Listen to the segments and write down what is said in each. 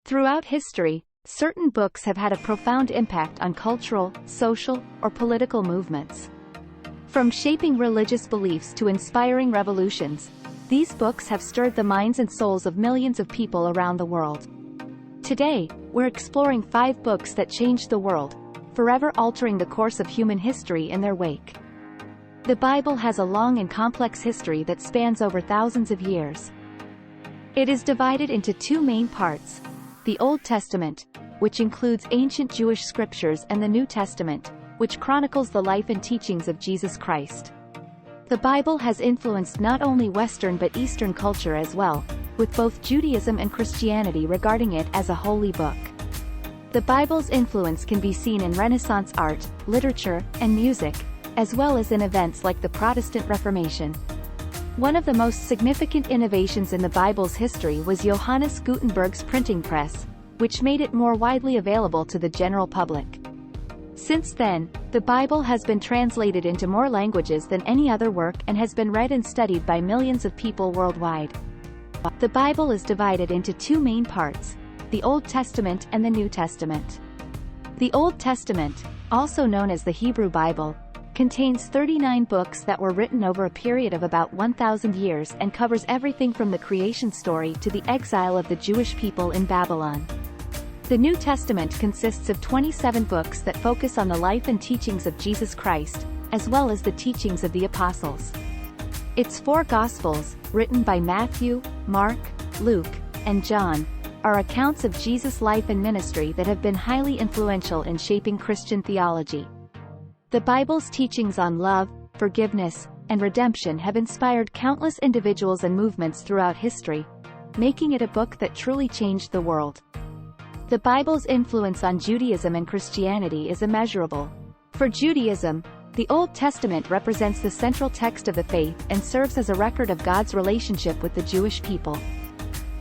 Throughout history, certain books have had a profound impact on cultural, social, or political movements. From shaping religious beliefs to inspiring revolutions, these books have stirred the minds and souls of millions of people around the world. Today, we're exploring 5 books that changed the world, forever altering the course of human history in their wake. The Bible has a long and complex history that spans over thousands of years. It is divided into 2 main parts: the Old Testament, which includes ancient Jewish scriptures, and the New Testament, which chronicles the life and teachings of Jesus Christ. The Bible has influenced not only Western but Eastern culture as well, with both Judaism and Christianity regarding it as a holy book. The Bible's influence can be seen in Renaissance art, literature, and music, as well as in events like the Protestant Reformation. One of the most significant innovations in the Bible's history was Johannes Gutenberg's printing press, which made it more widely available to the general public. Since then, the Bible has been translated into more languages than any other work and has been read and studied by millions of people worldwide. The Bible is divided into 2 main parts: the Old Testament and the New Testament. The Old Testament, also known as the Hebrew Bible, contains 39 books that were written over a period of about 1,000 years and covers everything from the creation story to the exile of the Jewish people in Babylon. The New Testament consists of 27 books that focus on the life and teachings of Jesus Christ, as well as the teachings of the apostles. Its 4 Gospels, written by Matthew, Mark, Luke, and John, are accounts of Jesus' life and ministry that have been highly influential in shaping Christian theology. The Bible's teachings on love, forgiveness, and redemption have inspired countless individuals and movements throughout history, making it a book that truly changed the world. The Bible's influence on Judaism and Christianity is immeasurable. For Judaism, the Old Testament represents the central text of the faith and serves as a record of God's relationship with the Jewish people.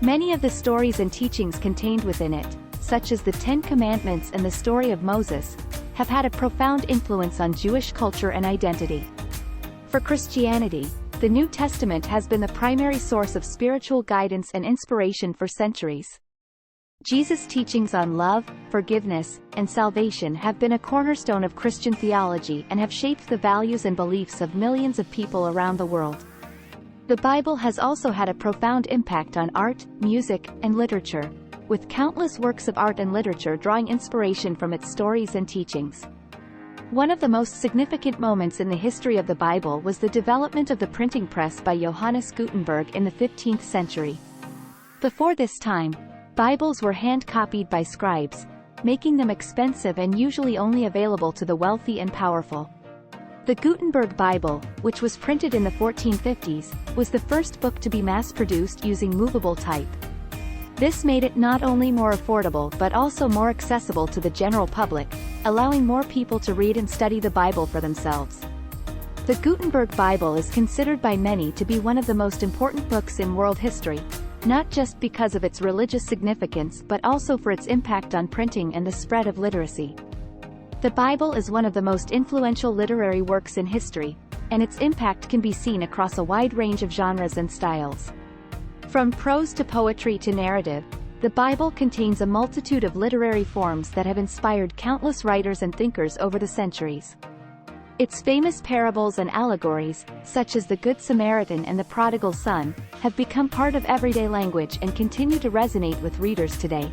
Many of the stories and teachings contained within it, such as the 10 Commandments and the story of Moses, have had a profound influence on Jewish culture and identity. For Christianity, the New Testament has been the primary source of spiritual guidance and inspiration for centuries. Jesus' teachings on love, forgiveness, and salvation have been a cornerstone of Christian theology and have shaped the values and beliefs of millions of people around the world. The Bible has also had a profound impact on art, music, and literature, with countless works of art and literature drawing inspiration from its stories and teachings. One of the most significant moments in the history of the Bible was the development of the printing press by Johannes Gutenberg in the 15th century. Before this time, Bibles were hand-copied by scribes, making them expensive and usually only available to the wealthy and powerful. The Gutenberg Bible, which was printed in the 1450s, was the first book to be mass-produced using movable type. This made it not only more affordable but also more accessible to the general public, allowing more people to read and study the Bible for themselves. The Gutenberg Bible is considered by many to be one of the most important books in world history, not just because of its religious significance but also for its impact on printing and the spread of literacy. The Bible is one of the most influential literary works in history, and its impact can be seen across a wide range of genres and styles. From prose to poetry to narrative, the Bible contains a multitude of literary forms that have inspired countless writers and thinkers over the centuries. Its famous parables and allegories, such as the Good Samaritan and the Prodigal Son, have become part of everyday language and continue to resonate with readers today.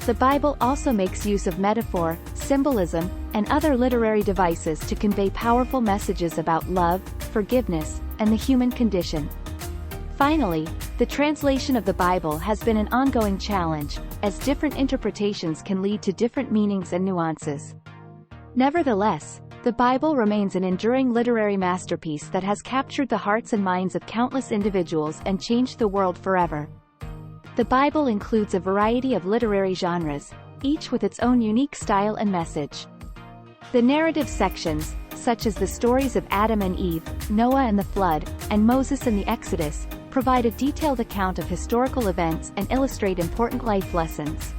The Bible also makes use of metaphor, symbolism, and other literary devices to convey powerful messages about love, forgiveness, and the human condition. Finally, the translation of the Bible has been an ongoing challenge, as different interpretations can lead to different meanings and nuances. Nevertheless, the Bible remains an enduring literary masterpiece that has captured the hearts and minds of countless individuals and changed the world forever. The Bible includes a variety of literary genres, each with its own unique style and message. The narrative sections, such as the stories of Adam and Eve, Noah and the Flood, and Moses and the Exodus, provide a detailed account of historical events and illustrate important life lessons.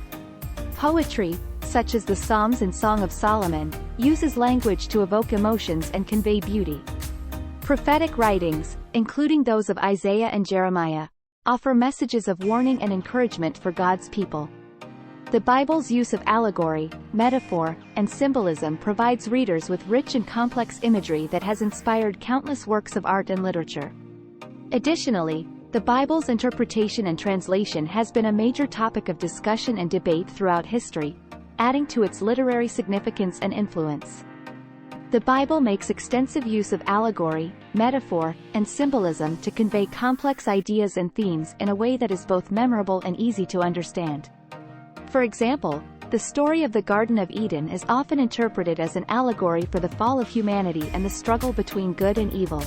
Poetry, such as the Psalms and Song of Solomon, uses language to evoke emotions and convey beauty. Prophetic writings, including those of Isaiah and Jeremiah, offer messages of warning and encouragement for God's people. The Bible's use of allegory, metaphor, and symbolism provides readers with rich and complex imagery that has inspired countless works of art and literature. Additionally, the Bible's interpretation and translation has been a major topic of discussion and debate throughout history, adding to its literary significance and influence. The Bible makes extensive use of allegory, metaphor, and symbolism to convey complex ideas and themes in a way that is both memorable and easy to understand. For example, the story of the Garden of Eden is often interpreted as an allegory for the fall of humanity and the struggle between good and evil.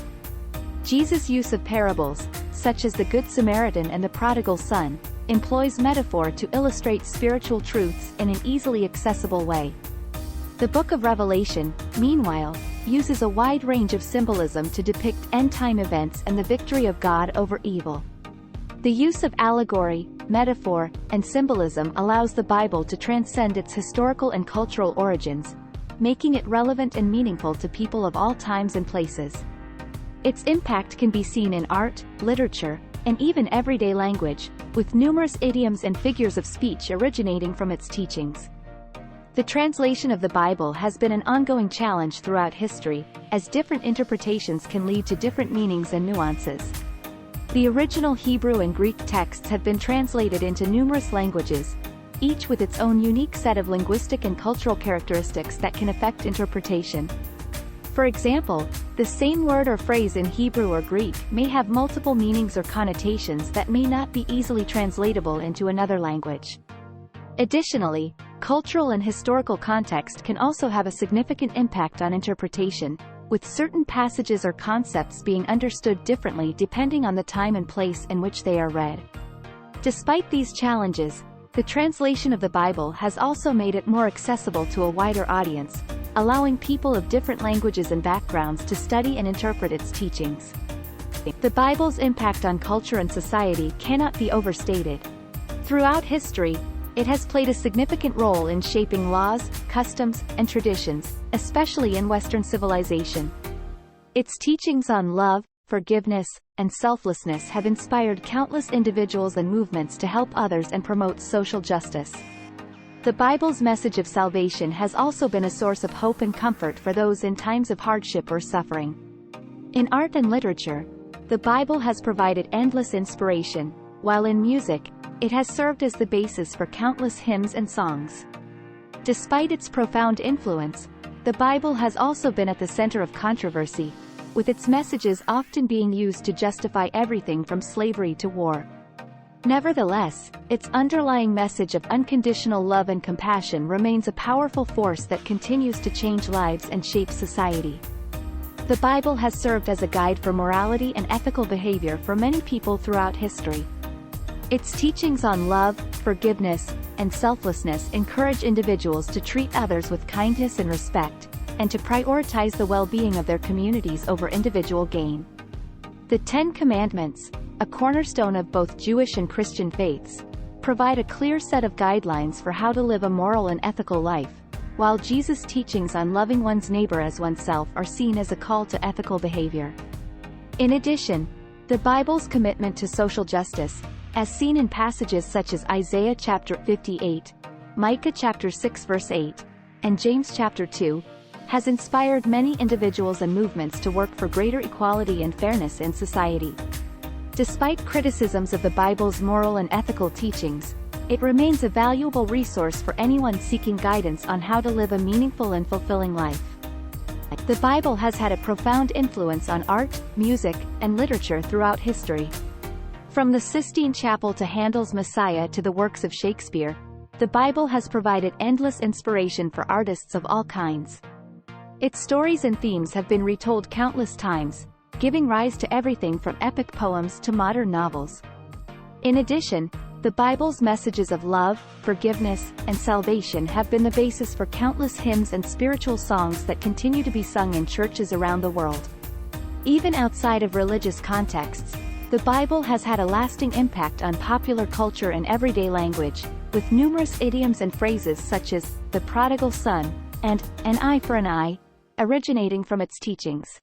Jesus' use of parables, such as the Good Samaritan and the Prodigal Son, employs metaphor to illustrate spiritual truths in an easily accessible way. The Book of Revelation, meanwhile, uses a wide range of symbolism to depict end-time events and the victory of God over evil. The use of allegory, metaphor, and symbolism allows the Bible to transcend its historical and cultural origins, making it relevant and meaningful to people of all times and places. Its impact can be seen in art, literature, and even everyday language, with numerous idioms and figures of speech originating from its teachings. The translation of the Bible has been an ongoing challenge throughout history, as different interpretations can lead to different meanings and nuances. The original Hebrew and Greek texts have been translated into numerous languages, each with its own unique set of linguistic and cultural characteristics that can affect interpretation. For example, the same word or phrase in Hebrew or Greek may have multiple meanings or connotations that may not be easily translatable into another language. Additionally, cultural and historical context can also have a significant impact on interpretation, with certain passages or concepts being understood differently depending on the time and place in which they are read. Despite these challenges, the translation of the Bible has also made it more accessible to a wider audience, allowing people of different languages and backgrounds to study and interpret its teachings. The Bible's impact on culture and society cannot be overstated. Throughout history, it has played a significant role in shaping laws, customs, and traditions, especially in Western civilization. Its teachings on love, forgiveness, and selflessness have inspired countless individuals and movements to help others and promote social justice. The Bible's message of salvation has also been a source of hope and comfort for those in times of hardship or suffering. In art and literature, the Bible has provided endless inspiration, while in music, it has served as the basis for countless hymns and songs. Despite its profound influence, the Bible has also been at the center of controversy, with its messages often being used to justify everything from slavery to war. Nevertheless, its underlying message of unconditional love and compassion remains a powerful force that continues to change lives and shape society. The Bible has served as a guide for morality and ethical behavior for many people throughout history. Its teachings on love, forgiveness, and selflessness encourage individuals to treat others with kindness and respect, and to prioritize the well-being of their communities over individual gain. The Ten Commandments, a cornerstone of both Jewish and Christian faiths, provide a clear set of guidelines for how to live a moral and ethical life, while Jesus' teachings on loving one's neighbor as oneself are seen as a call to ethical behavior. In addition, the Bible's commitment to social justice, as seen in passages such as Isaiah chapter 58, Micah chapter 6 verse 8, and James chapter 2, has inspired many individuals and movements to work for greater equality and fairness in society. Despite criticisms of the Bible's moral and ethical teachings, it remains a valuable resource for anyone seeking guidance on how to live a meaningful and fulfilling life. The Bible has had a profound influence on art, music, and literature throughout history. From the Sistine Chapel to Handel's Messiah to the works of Shakespeare, the Bible has provided endless inspiration for artists of all kinds. Its stories and themes have been retold countless times, giving rise to everything from epic poems to modern novels. In addition, the Bible's messages of love, forgiveness, and salvation have been the basis for countless hymns and spiritual songs that continue to be sung in churches around the world. Even outside of religious contexts, the Bible has had a lasting impact on popular culture and everyday language, with numerous idioms and phrases such as, the prodigal son, and, an eye for an eye, originating from its teachings.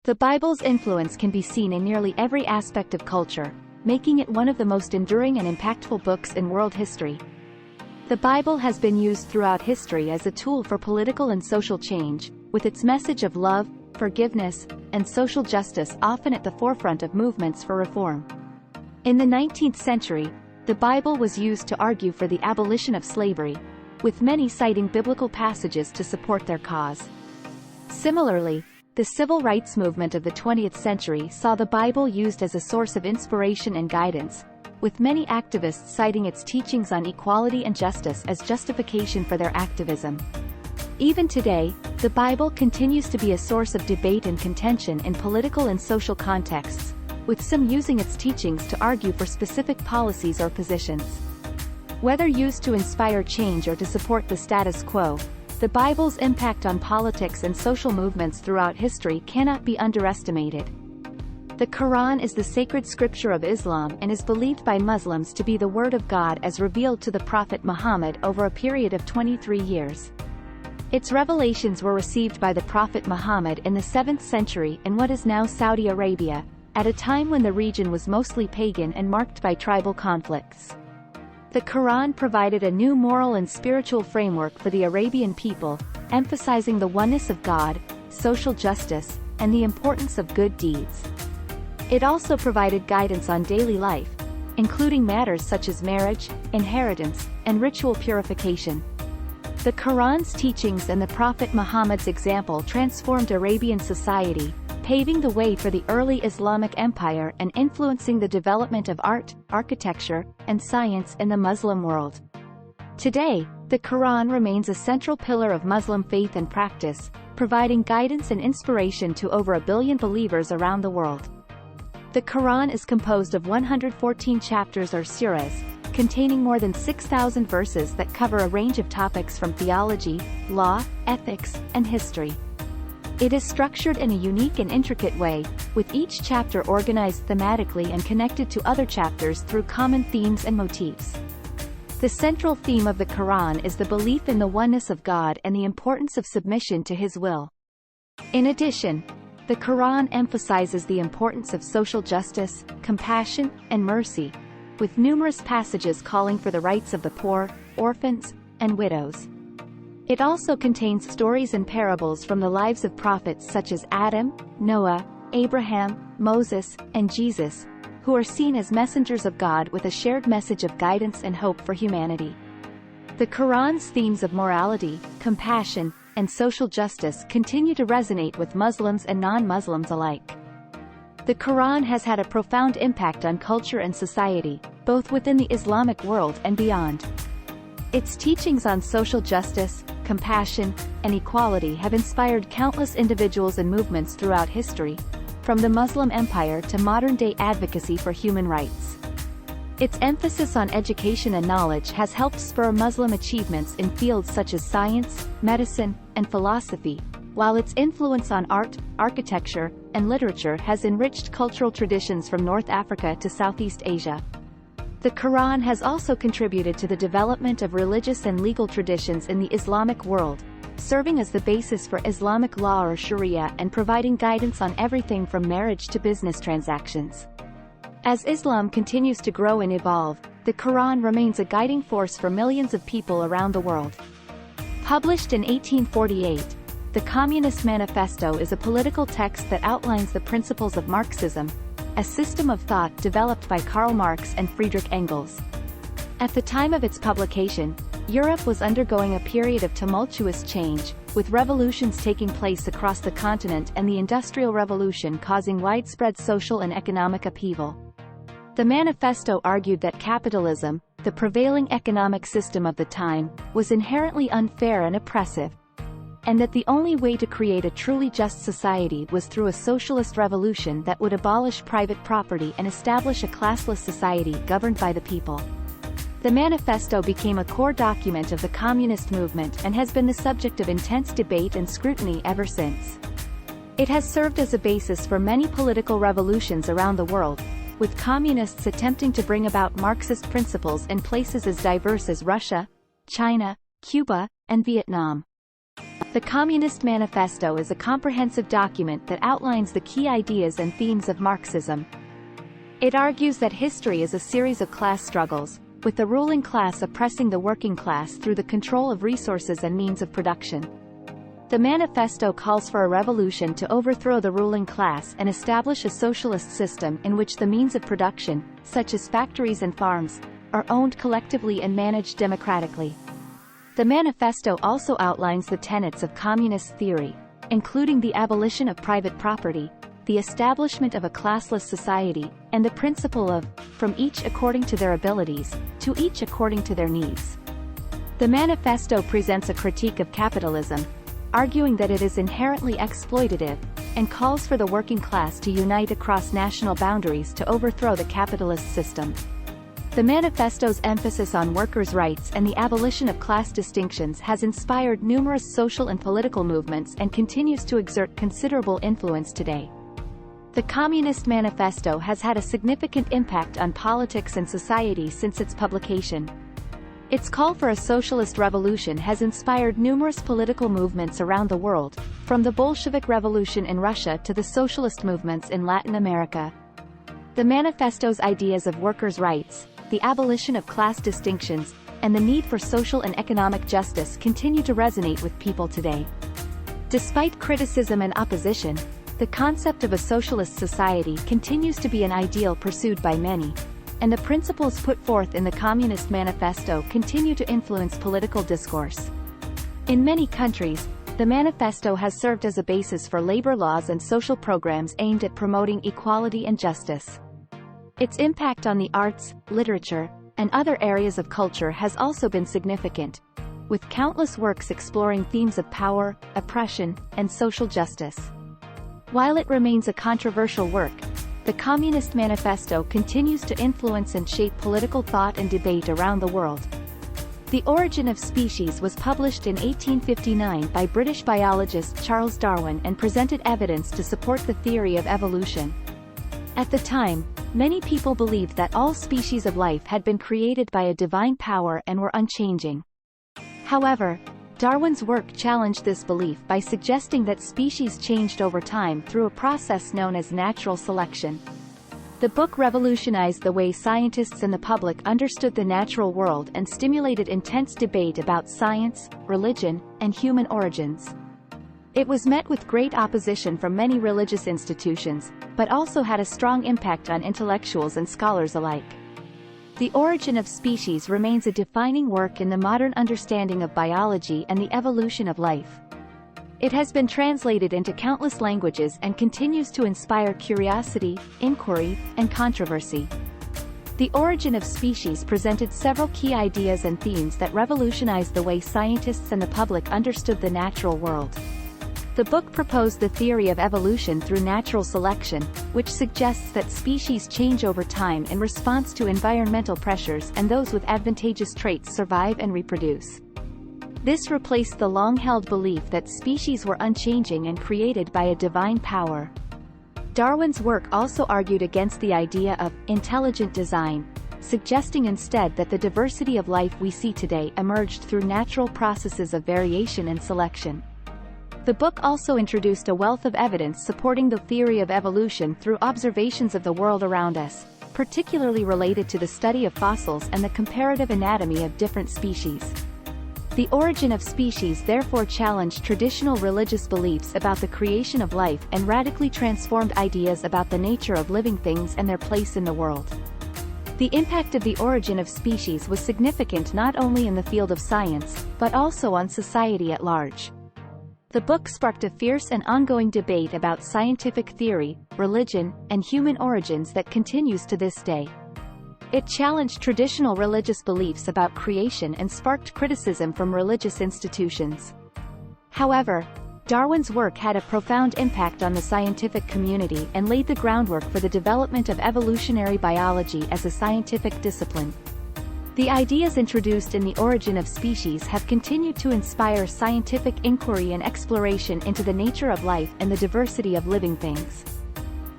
The Bible's influence can be seen in nearly every aspect of culture, making it one of the most enduring and impactful books in world history. The Bible has been used throughout history as a tool for political and social change, with its message of love, forgiveness, and social justice often at the forefront of movements for reform. In the 19th century, the Bible was used to argue for the abolition of slavery, with many citing biblical passages to support their cause. Similarly, the civil rights movement of the 20th century saw the Bible used as a source of inspiration and guidance, with many activists citing its teachings on equality and justice as justification for their activism. Even today, the Bible continues to be a source of debate and contention in political and social contexts, with some using its teachings to argue for specific policies or positions. Whether used to inspire change or to support the status quo, the Bible's impact on politics and social movements throughout history cannot be underestimated. The Quran is the sacred scripture of Islam and is believed by Muslims to be the Word of God as revealed to the Prophet Muhammad over a period of 23 years. Its revelations were received by the Prophet Muhammad in the 7th century in what is now Saudi Arabia, at a time when the region was mostly pagan and marked by tribal conflicts. The Quran provided a new moral and spiritual framework for the Arabian people, emphasizing the oneness of God, social justice, and the importance of good deeds. It also provided guidance on daily life, including matters such as marriage, inheritance, and ritual purification. The Quran's teachings and the Prophet Muhammad's example transformed Arabian society, paving the way for the early Islamic Empire and influencing the development of art, architecture, and science in the Muslim world. Today, the Quran remains a central pillar of Muslim faith and practice, providing guidance and inspiration to over 1 billion believers around the world. The Quran is composed of 114 chapters or surahs, containing more than 6,000 verses that cover a range of topics from theology, law, ethics, and history. It is structured in a unique and intricate way, with each chapter organized thematically and connected to other chapters through common themes and motifs. The central theme of the Quran is the belief in the oneness of God and the importance of submission to His will. In addition, the Quran emphasizes the importance of social justice, compassion, and mercy, with numerous passages calling for the rights of the poor, orphans, and widows. It also contains stories and parables from the lives of prophets such as Adam, Noah, Abraham, Moses, and Jesus, who are seen as messengers of God with a shared message of guidance and hope for humanity. The Quran's themes of morality, compassion, and social justice continue to resonate with Muslims and non-Muslims alike. The Quran has had a profound impact on culture and society, both within the Islamic world and beyond. Its teachings on social justice, compassion, and equality have inspired countless individuals and movements throughout history, from the Muslim Empire to modern-day advocacy for human rights. Its emphasis on education and knowledge has helped spur Muslim achievements in fields such as science, medicine, and philosophy, while its influence on art, architecture, and literature has enriched cultural traditions from North Africa to Southeast Asia. The Quran has also contributed to the development of religious and legal traditions in the Islamic world, serving as the basis for Islamic law or Sharia and providing guidance on everything from marriage to business transactions. As Islam continues to grow and evolve, the Quran remains a guiding force for millions of people around the world. Published in 1848, the Communist Manifesto is a political text that outlines the principles of Marxism, a system of thought developed by Karl Marx and Friedrich Engels. At the time of its publication, Europe was undergoing a period of tumultuous change, with revolutions taking place across the continent and the Industrial Revolution causing widespread social and economic upheaval. The manifesto argued that capitalism, the prevailing economic system of the time, was inherently unfair and oppressive, and that the only way to create a truly just society was through a socialist revolution that would abolish private property and establish a classless society governed by the people. The manifesto became a core document of the communist movement and has been the subject of intense debate and scrutiny ever since. It has served as a basis for many political revolutions around the world, with communists attempting to bring about Marxist principles in places as diverse as Russia, China, Cuba, and Vietnam. The Communist Manifesto is a comprehensive document that outlines the key ideas and themes of Marxism. It argues that history is a series of class struggles, with the ruling class oppressing the working class through the control of resources and means of production. The manifesto calls for a revolution to overthrow the ruling class and establish a socialist system in which the means of production, such as factories and farms, are owned collectively and managed democratically. The manifesto also outlines the tenets of communist theory, including the abolition of private property, the establishment of a classless society, and the principle of, from each according to their abilities, to each according to their needs. The manifesto presents a critique of capitalism, arguing that it is inherently exploitative, and calls for the working class to unite across national boundaries to overthrow the capitalist system. The manifesto's emphasis on workers' rights and the abolition of class distinctions has inspired numerous social and political movements and continues to exert considerable influence today. The Communist Manifesto has had a significant impact on politics and society since its publication. Its call for a socialist revolution has inspired numerous political movements around the world, from the Bolshevik Revolution in Russia to the socialist movements in Latin America. The manifesto's ideas of workers' rights, the abolition of class distinctions, and the need for social and economic justice continue to resonate with people today. Despite criticism and opposition, the concept of a socialist society continues to be an ideal pursued by many, and the principles put forth in the Communist Manifesto continue to influence political discourse. In many countries, the manifesto has served as a basis for labor laws and social programs aimed at promoting equality and justice. Its impact on the arts, literature, and other areas of culture has also been significant, with countless works exploring themes of power, oppression, and social justice. While it remains a controversial work, the Communist Manifesto continues to influence and shape political thought and debate around the world. The Origin of Species was published in 1859 by British biologist Charles Darwin and presented evidence to support the theory of evolution. At the time, many people believed that all species of life had been created by a divine power and were unchanging. However, Darwin's work challenged this belief by suggesting that species changed over time through a process known as natural selection. The book revolutionized the way scientists and the public understood the natural world and stimulated intense debate about science, religion, and human origins. It was met with great opposition from many religious institutions, but also had a strong impact on intellectuals and scholars alike. The Origin of Species remains a defining work in the modern understanding of biology and the evolution of life. It has been translated into countless languages and continues to inspire curiosity, inquiry, and controversy. The Origin of Species presented several key ideas and themes that revolutionized the way scientists and the public understood the natural world. The book proposed the theory of evolution through natural selection, which suggests that species change over time in response to environmental pressures and those with advantageous traits survive and reproduce. This replaced the long-held belief that species were unchanging and created by a divine power. Darwin's work also argued against the idea of intelligent design, suggesting instead that the diversity of life we see today emerged through natural processes of variation and selection. The book also introduced a wealth of evidence supporting the theory of evolution through observations of the world around us, particularly related to the study of fossils and the comparative anatomy of different species. The Origin of Species therefore challenged traditional religious beliefs about the creation of life and radically transformed ideas about the nature of living things and their place in the world. The impact of the Origin of Species was significant not only in the field of science, but also on society at large. The book sparked a fierce and ongoing debate about scientific theory, religion, and human origins that continues to this day. It challenged traditional religious beliefs about creation and sparked criticism from religious institutions. However, Darwin's work had a profound impact on the scientific community and laid the groundwork for the development of evolutionary biology as a scientific discipline. The ideas introduced in The Origin of Species have continued to inspire scientific inquiry and exploration into the nature of life and the diversity of living things.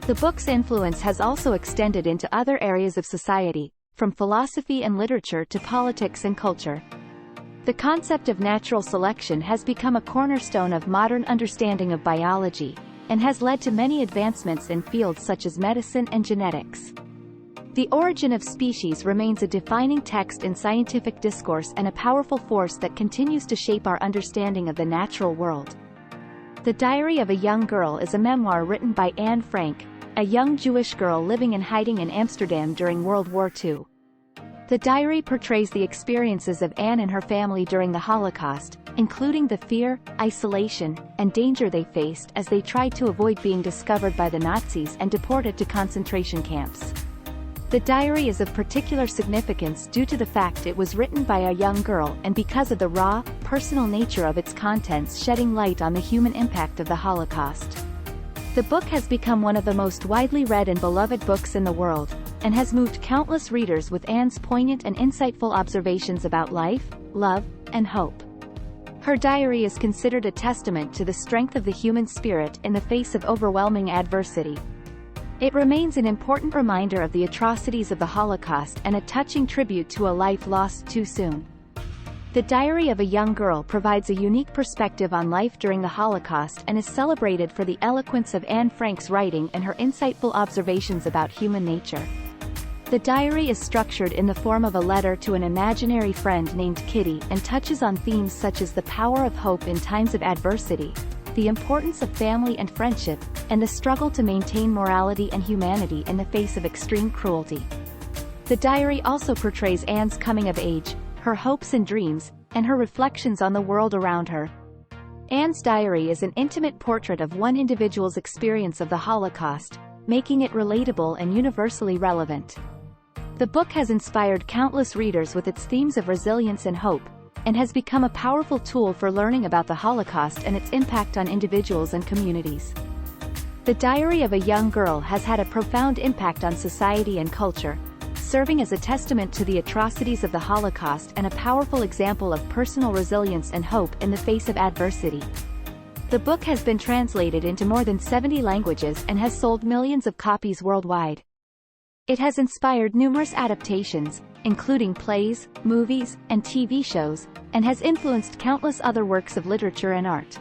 The book's influence has also extended into other areas of society, from philosophy and literature to politics and culture. The concept of natural selection has become a cornerstone of modern understanding of biology, and has led to many advancements in fields such as medicine and genetics. The Origin of Species remains a defining text in scientific discourse and a powerful force that continues to shape our understanding of the natural world. The Diary of a Young Girl is a memoir written by Anne Frank, a young Jewish girl living in hiding in Amsterdam during World War II. The diary portrays the experiences of Anne and her family during the Holocaust, including the fear, isolation, and danger they faced as they tried to avoid being discovered by the Nazis and deported to concentration camps. The diary is of particular significance due to the fact it was written by a young girl and because of the raw, personal nature of its contents, shedding light on the human impact of the Holocaust. The book has become one of the most widely read and beloved books in the world, and has moved countless readers with Anne's poignant and insightful observations about life, love, and hope. Her diary is considered a testament to the strength of the human spirit in the face of overwhelming adversity. It remains an important reminder of the atrocities of the Holocaust and a touching tribute to a life lost too soon. The Diary of a Young Girl provides a unique perspective on life during the Holocaust and is celebrated for the eloquence of Anne Frank's writing and her insightful observations about human nature. The diary is structured in the form of a letter to an imaginary friend named Kitty and touches on themes such as the power of hope in times of adversity, the importance of family and friendship, and the struggle to maintain morality and humanity in the face of extreme cruelty. The diary also portrays Anne's coming of age, her hopes and dreams, and her reflections on the world around her. Anne's diary is an intimate portrait of one individual's experience of the Holocaust, making it relatable and universally relevant. The book has inspired countless readers with its themes of resilience and hope, and has become a powerful tool for learning about the Holocaust and its impact on individuals and communities. The Diary of a Young Girl has had a profound impact on society and culture, serving as a testament to the atrocities of the Holocaust and a powerful example of personal resilience and hope in the face of adversity. The book has been translated into more than 70 languages and has sold millions of copies worldwide. It has inspired numerous adaptations, including plays, movies, and TV shows, and has influenced countless other works of literature and art.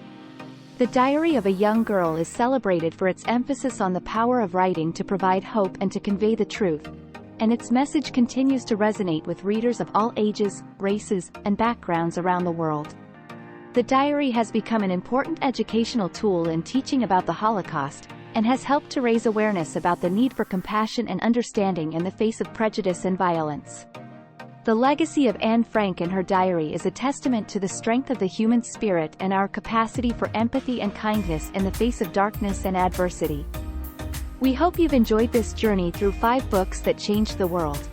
The Diary of a Young Girl is celebrated for its emphasis on the power of writing to provide hope and to convey the truth, and its message continues to resonate with readers of all ages, races, and backgrounds around the world. The diary has become an important educational tool in teaching about the Holocaust, and has helped to raise awareness about the need for compassion and understanding in the face of prejudice and violence. The legacy of Anne Frank and her diary is a testament to the strength of the human spirit and our capacity for empathy and kindness in the face of darkness and adversity. We hope you've enjoyed this journey through 5 books that changed the world.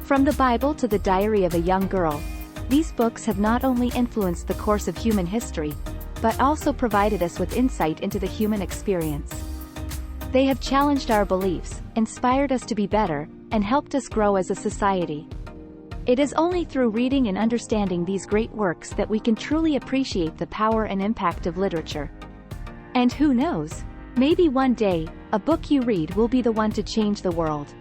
From the Bible to the Diary of a Young Girl, these books have not only influenced the course of human history, but also provided us with insight into the human experience. They have challenged our beliefs, inspired us to be better, and helped us grow as a society. It is only through reading and understanding these great works that we can truly appreciate the power and impact of literature. And who knows? Maybe one day, a book you read will be the one to change the world.